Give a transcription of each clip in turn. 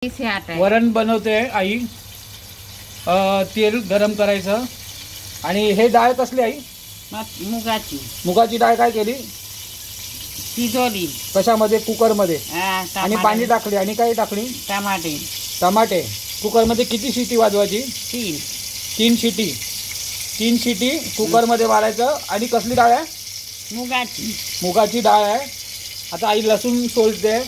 वरण बनवते आई. तेल गरम करायचं. आणि हे डाळ कसली आई? मुगाची. मुगाची डाळ काय केली? शिजवली. कशामध्ये? कुकरमध्ये. आणि पाणी टाकले. आणि काय टाकली? टमाटे. टमाटे. कुकरमध्ये किती शिटी वाजवायची? 3 शिटी. 3 शिटी कुकरमध्ये वाढायचं. आणि कसली डाळ आहे? मुगाची. मुगाची डाळ आहे. आता आई लसूण सोलते.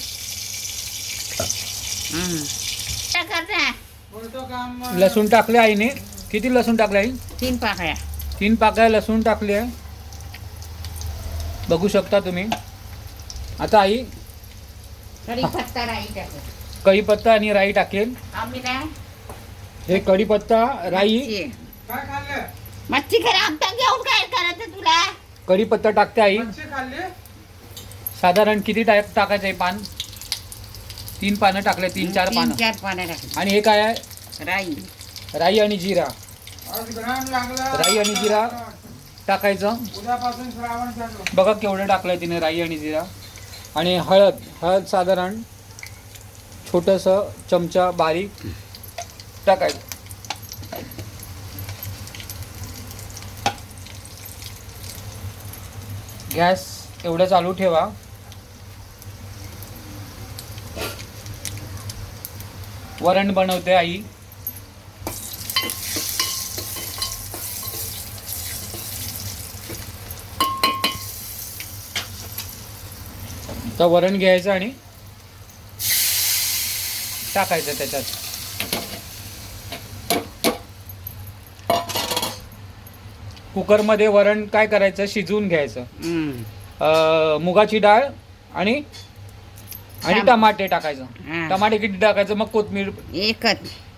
लसूण टाकले आईने. किती लसूण टाकले आई? 3 पाकळ्या. 3 पाकळ्या लसूण टाकले. बघू शकता तुम्ही. आता आई कढीपत्ता राई टाकू. कढीपत्ता आणि राई टाकेल. आम्ही काय हे कढीपत्ता राई. मच्छी करा आमचा घेऊन काय करायचं तुला? कढीपत्ता टाकते आई. साधारण किती टाकायचं आहे पान? 3 पानं टाकले. 3-4 पानं. 3-4 पानं टाकली. आणि हे काय आहे? राई. राई आणि जिरा. राई आणि जिरा टाकायचं. बघा केवढं टाकलंय तिने राई आणि जिरा. आणि हळद. हळद साधारण छोटंसं चमचा बारीक टाकायचं. गॅस एवढं चालू ठेवा. वरण बनवते आई. तर वरण घ्यायचं आणि टाकायचं त्याच्यात. कुकरमध्ये वरण काय करायचं? शिजवून घ्यायचं. मुगाची डाळ आणि टमाटे टाकायचं. टमाटे किती टाकायचं? मग कोथिंबीर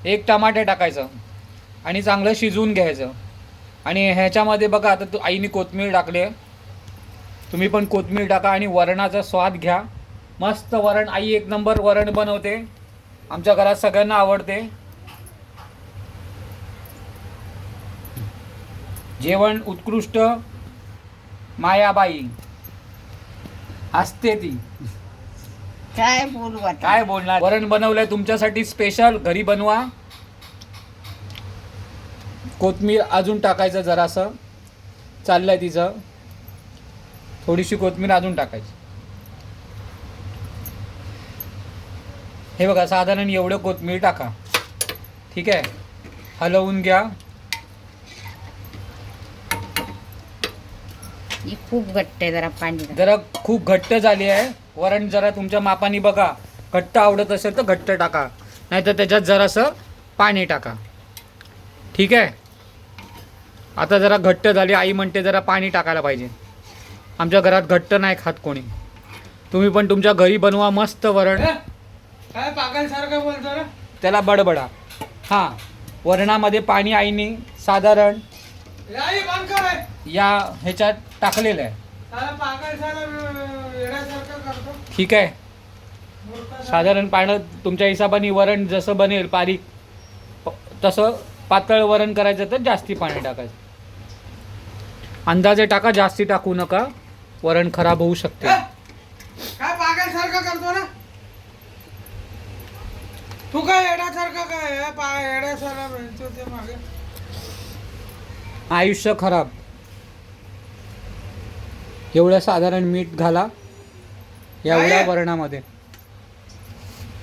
एक टमाटे टाकायचं. आणि चांगलं शिजवून घ्यायचं. आणि ह्याच्यामध्ये बघा आता आईने कोथिंबीर टाकली. तुम्ही पण कोथिंबीर टाका आणि वरणाचा स्वाद घ्या. मस्त वरण. आई 1 नंबर वरण बनवते. आमच्या घरात सगळ्यांना आवडते. जेवण उत्कृष्ट. मायाबाई असते ती. काय बोलू आता? काय बोलणार? वरण बनवलंय तुमच्यासाठी स्पेशल. घरी बनवा. कोथिंबीर अजून टाकायचं जरासं. चाललंय तिचं. थोडीशी कोथिंबीर अजून टाकायची. हे बघा साधारण एवढं कोथिंबीर टाका. ठीक आहे. हलवून घ्या. खूप घट्ट आहे. जरा पाणी जरा खूप घट्ट झाली आहे. वरण जरा तुमच्या मापाने बघा. घट्ट आवडत असेल तर घट्ट टाका. नाहीतर त्याच्यात जरासं पाणी टाका. ठीक आहे. आता जरा घट्ट झाली. आई म्हणते जरा पाणी टाकायला पाहिजे. आमच्या घरात घट्ट नाही खात कोणी. तुम्ही पण तुमच्या घरी बनवा मस्त वरण. काय पागलसारखं बोलतो रे? त्याला बडबडा. हां. वरणामध्ये पाणी आईने साधारण या ह्याच्यात टाकलेलं आहे. ठीक आहे. साधारण पाणी तुमच्या हिशोबाने वरण जसं बनेल बारीक तसं पातळ वरण करायचं तर जास्ती पाणी टाकायचं. अंदाजे टाका. जास्ती टाकू नका. वरण खराब होऊ शकते. काय पागलसारखं करतो ना तू? काय येण्यासारखं काय येण्यासारखं म्हणतो ते मागे. आयुष्य खराब. एवढं साधारण मीठ घाला एवढ्या वरणामध्ये.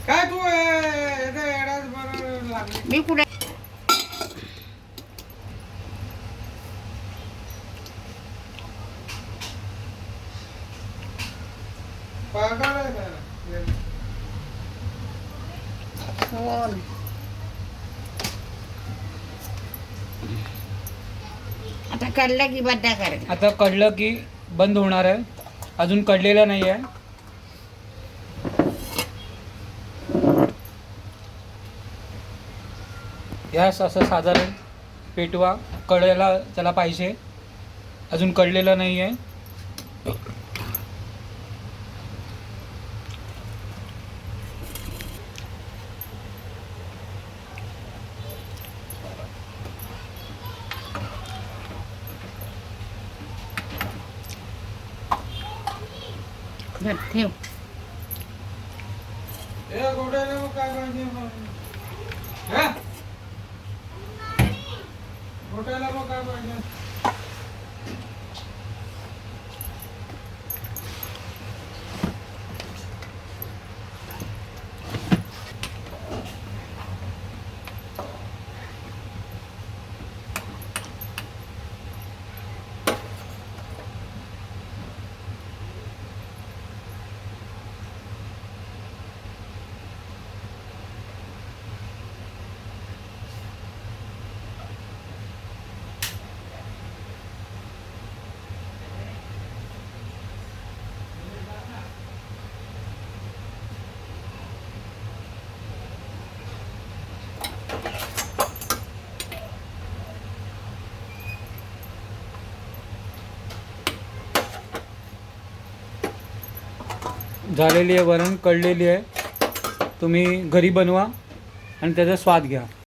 काय तू येण्यास बरोबर लागली? मी कुठे पागल आहे का? आता कळलं की बड्डा कर. आता कढलं की बंद होणार आहे. अजून कढलेलं नाही आहे. गॅस असं साधारण पेटवा. कढायला त्याला पाहिजे. अजून कढलेलं नाही आहे. ठेव. हे गोड्याला काय पाहिजे हा? मोठ्याला मग काय पाहिजे झालेली आहे, वरण कळलेली आहे. तुम्ही घरी बनवा आणि त्याचा स्वाद घ्या.